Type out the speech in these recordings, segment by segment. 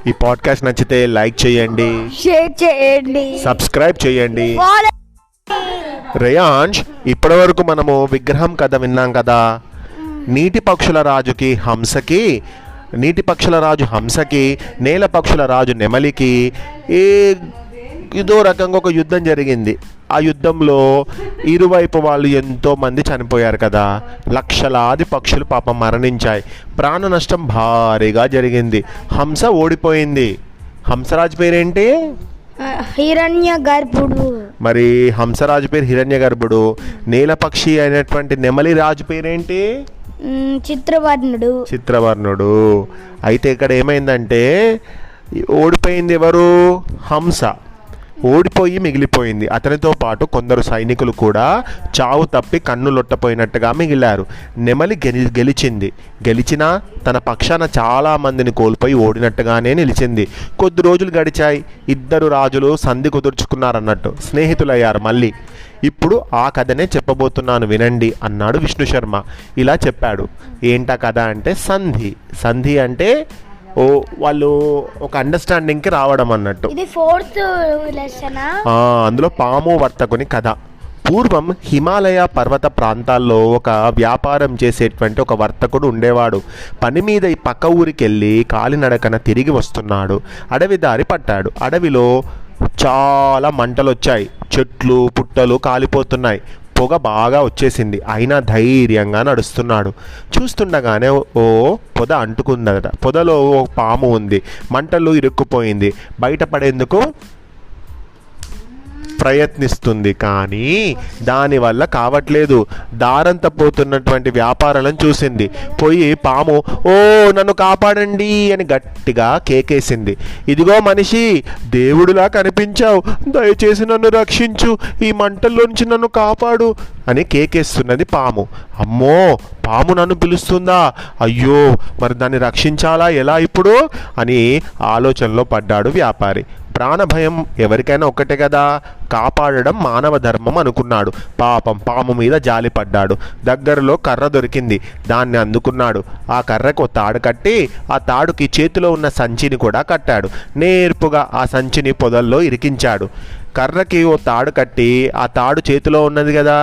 ఈ పాడ్కాస్ట్ నచ్చితే లైక్ చేయండి, షేర్ చేయండి, సబ్స్క్రైబ్ చేయండి. ఫాలో రేయాంష్, ఇప్పటివరకు మనము విగ్రహం కథ విన్నాం కదా. నీటి పక్షుల రాజుకి హంసకి, నీటి పక్షుల రాజు హంసకి, నేల పక్షుల రాజు నెమలికి ఏదో రకంగా ఒక యుద్ధం జరిగింది. ఆ యుద్ధంలో ఇరువైపు వాళ్ళు ఎంతో మంది చనిపోయారు కదా. లక్షలాది పక్షులు పాపం మరణించాయి. ప్రాణ నష్టం భారీగా జరిగింది. హంస ఓడిపోయింది. హంసరాజు పేరేంటి? హిరణ్య గర్భుడు. మరి హంసరాజు పేరు హిరణ్య గర్భుడు. నేల పక్షి అయినటువంటి నెమలి రాజు పేరేంటి? చిత్రవర్ణుడు. చిత్రవర్ణుడు. అయితే ఇక్కడ ఏమైందంటే ఓడిపోయింది ఎవరు? హంస ఓడిపోయి మిగిలిపోయింది. అతనితో పాటు కొందరు సైనికులు కూడా చావు తప్పి కన్నులొట్టపోయినట్టుగా మిగిలారు. నెమలి గెలిచింది. గెలిచినా తన పక్షాన చాలామందిని కోల్పోయి ఓడినట్టుగానే నిలిచింది. కొద్ది రోజులు గడిచాయి. ఇద్దరు రాజులు సంధి కుదుర్చుకున్నారన్నట్టు, స్నేహితులయ్యారు మళ్ళీ. ఇప్పుడు ఆ కథనే చెప్పబోతున్నాను వినండి అన్నాడు విష్ణు శర్మ. ఇలా చెప్పాడు. ఏంటా కథ అంటే సంధి. సంధి అంటే వాళ్ళు ఒక అండర్స్టాండింగ్కి రావడం అన్నట్టు. ఇది 4th లెసన్. అందులో పాము వర్తకుని కథ. పూర్వం హిమాలయ పర్వత ప్రాంతాల్లో ఒక వ్యాపారం చేసేటువంటి ఒక వర్తకుడు ఉండేవాడు. పని మీద ఈ పక్క ఊరికి వెళ్ళి కాలినడకన తిరిగి వస్తున్నాడు. అడవి దారి పట్టాడు. అడవిలో చాలా మంటలు వచ్చాయి. చెట్లు పుట్టలు కాలిపోతున్నాయి. పొగ బాగా వచ్చేసింది. అయినా ధైర్యంగా నడుస్తున్నాడు. చూస్తుండగానే పొద అంటుకుందట. పొదలో ఓ పాము ఉంది. మంటలు ఇరుక్కుపోయింది. బయటపడేందుకు ప్రయత్నిస్తుంది, కానీ దానివల్ల కావట్లేదు. దారంతా పోతున్నటువంటి వ్యాపారాలను చూసింది. పోయి పాము నన్ను కాపాడండి అని గట్టిగా కేకేసింది. ఇదిగో మనిషి, దేవుడిలా కనిపించావు, దయచేసి నన్ను రక్షించు, ఈ మంటల్లోంచి నన్ను కాపాడు అని కేకేస్తున్నది పాము. అమ్మో, పాము నన్ను పిలుస్తుందా? అయ్యో, మరి దాన్ని రక్షించాలా ఎలా ఇప్పుడు అని ఆలోచనలో పడ్డాడు వ్యాపారి. ప్రాణభయం ఎవరికైనా ఒక్కటే కదా, కాపాడడం మానవ ధర్మం అనుకున్నాడు. పాపం పాము మీద జాలిపడ్డాడు. దగ్గరలో కర్ర దొరికింది. దాన్ని అందుకున్నాడు. ఆ కర్రకు తాడు కట్టి ఆ తాడుకి చేతిలో ఉన్న సంచిని కూడా కట్టాడు. నేర్పుగా ఆ సంచిని పొదల్లో ఇరికించాడు. కర్రకి ఓ తాడు కట్టి ఆ తాడు చేతిలో ఉన్నది కదా,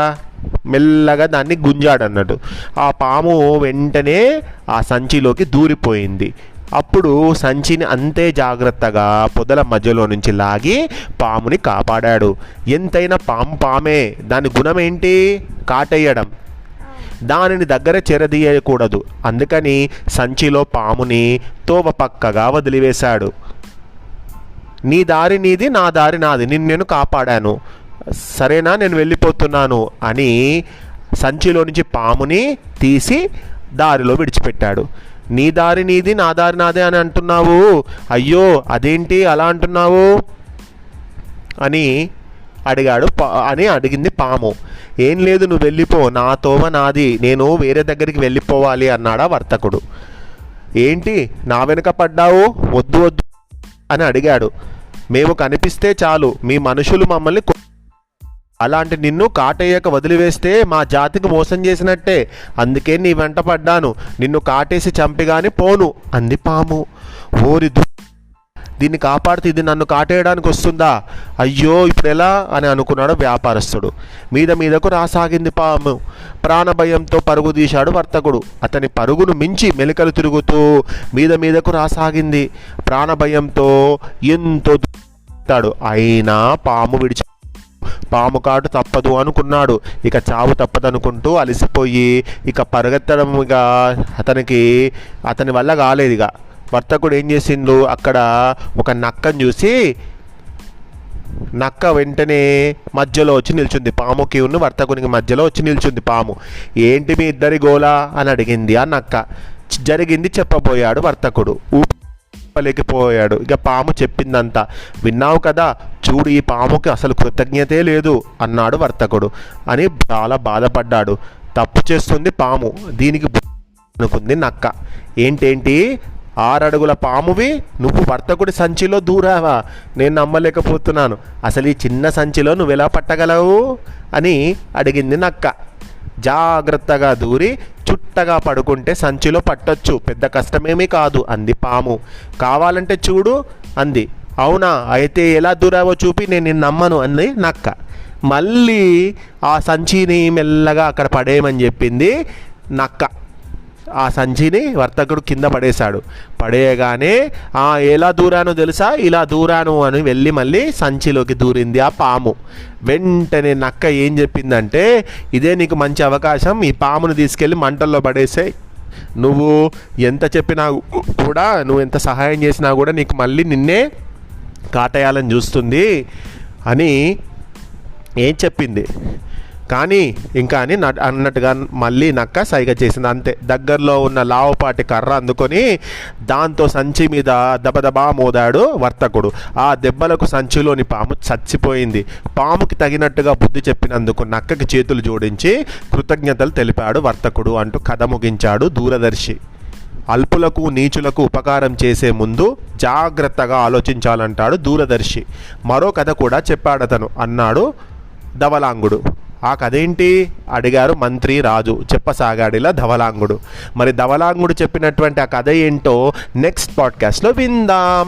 మెల్లగా దాన్ని గుంజాడన్నట్టు. ఆ పాము వెంటనే ఆ సంచిలోకి దూరిపోయింది. అప్పుడు సంచిని అంతే జాగ్రత్తగా పొదల మధ్యలో నుంచి లాగి పాముని కాపాడాడు. ఎంతైనా పామే. దాని గుణం ఏంటి? కాటేయడం. దానిని దగ్గర చెరదీయకూడదు. అందుకని సంచిలో పాముని తోవ పక్కగా వదిలివేశాడు. నీ దారి నీది, నా దారి నాది, నేను కాపాడాను, సరేనా, నేను వెళ్ళిపోతున్నాను అని సంచిలో నుంచి పాముని తీసి దారిలో విడిచిపెట్టాడు. నీ దారి నీది, నా దారి నాదే అని అంటున్నావు, అయ్యో అదేంటి అలా అంటున్నావు అని అడిగింది పాము. ఏం లేదు, నువ్వు వెళ్ళిపో, నా తోవ నాది, నేను వేరే దగ్గరికి వెళ్ళిపోవాలి అన్నాడా వర్తకుడు. ఏంటి నా వెనుక పడ్డావు, వద్దు వద్దు అని అడిగాడు. మేము కనిపిస్తే చాలు మీ మనుషులు మమ్మల్ని అలాంటి నిన్ను కాటేయక వదిలివేస్తే మా జాతికి మోసం చేసినట్టే, అందుకే నీ వెంట పడ్డాను, నిన్ను కాటేసి చంపిగాని పోను అంది పాము. ఓరి దీన్ని కాపాడితే ఇది నన్ను కాటేయడానికి వస్తుందా, అయ్యో ఇప్పుడు ఎలా అని అనుకున్నాడు వ్యాపారస్తుడు. మీదకు రాసాగింది పాము. ప్రాణభయంతో పరుగు తీశాడు వర్తకుడు. అతని పరుగును మించి మెలికలు తిరుగుతూ మీదకు రాసాగింది. ప్రాణభయంతో ఎంతో అయినా పాము కాటు తప్పదు అనుకున్నాడు. ఇక చావు తప్పదనుకుంటూ అలసిపోయి ఇక పరిగెత్తడం అతని వల్ల కాలేదు. ఇక వర్తకుడు ఏం చేసిండు, అక్కడ ఒక నక్కను చూసి నక్క వెంటనే మధ్యలో వచ్చి నిల్చుంది. పాముకి ఉన్న వర్తకునికి మధ్యలో వచ్చి నిల్చుంది పాము. ఏంటి మీ ఇద్దరి గోలా అని అడిగింది ఆ నక్క. జరిగింది చెప్పబోయాడు వర్తకుడు. లేకపోయాడు. ఇక పాము చెప్పిందంతా విన్నావు కదా, చూడు ఈ పాముకి అసలు కృతజ్ఞతే లేదు అన్నాడు వర్తకుడు అని చాలా బాధపడ్డాడు. తప్పు చేస్తుంది పాము, దీనికి అనుకుంది నక్క. ఏంటేంటి 6 అడుగుల పామువి నువ్వు వర్తకుడి సంచిలో దూరావా, నేను నమ్మలేకపోతున్నాను, అసలు ఈ చిన్న సంచిలో నువ్వు ఎలా పట్టగలవు అని అడిగింది నక్క. జాగ్రత్తగా దూరి చుట్టూ మెత్తగా పడుకుంటే సంచిలో పట్టొచ్చు, పెద్ద కష్టమేమీ కాదు అంది పాము. కావాలంటే చూడు అంది. అవునా, అయితే ఎలా దూరావో చూపి, నేను నిన్ను నమ్మను అంది నక్క. మళ్ళీ ఆ సంచిని మెల్లగా అక్కడ పడేయమని చెప్పింది నక్క. ఆ సంచిని వర్తకుడు కింద పడేశాడు. పడేయగానే ఎలా దూరానో తెలుసా, ఇలా దూరాను అని వెళ్ళి మళ్ళీ సంచిలోకి దూరింది ఆ పాము. వెంటనే నక్క ఏం చెప్పిందంటే, ఇదే నీకు మంచి అవకాశం, ఈ పామును తీసుకెళ్ళి మంటల్లో పడేసే. నువ్వు ఎంత చెప్పినా కూడా, నువ్వు ఎంత సహాయం చేసినా కూడా నీకు మళ్ళీ నిన్నే కాటేయాలని చూస్తుంది అని ఏం చెప్పింది. కానీ ఇంకా అని అన్నట్టుగా మళ్ళీ నక్క సైగ చేసింది. అంతే, దగ్గరలో ఉన్న లావుపాటి కర్ర అందుకొని దాంతో సంచి మీద దబదబా మోదాడు వర్తకుడు. ఆ దెబ్బలకు సంచిలోని పాము చచ్చిపోయింది. పాముకి తగినట్టుగా బుద్ధి చెప్పినందుకు నక్కకి చేతులు జోడించి కృతజ్ఞతలు తెలిపాడు వర్తకుడు అంటూ కథ ముగించాడు దూరదర్శి. అల్పులకు నీచులకు ఉపకారం చేసే ముందు జాగ్రత్తగా ఆలోచించాలంటాడు దూరదర్శి. మరో కథ కూడా చెప్పాడతను అన్నాడు ధవళాంగుడు. ఆ కథ ఏంటి అడిగారు మంత్రి రాజు. చెప్పసాగాడిలా ధవళాంగుడు. మరి ధవళాంగుడు చెప్పినటువంటి ఆ కథ ఏంటో నెక్స్ట్ పాడ్కాస్ట్లో విందాం.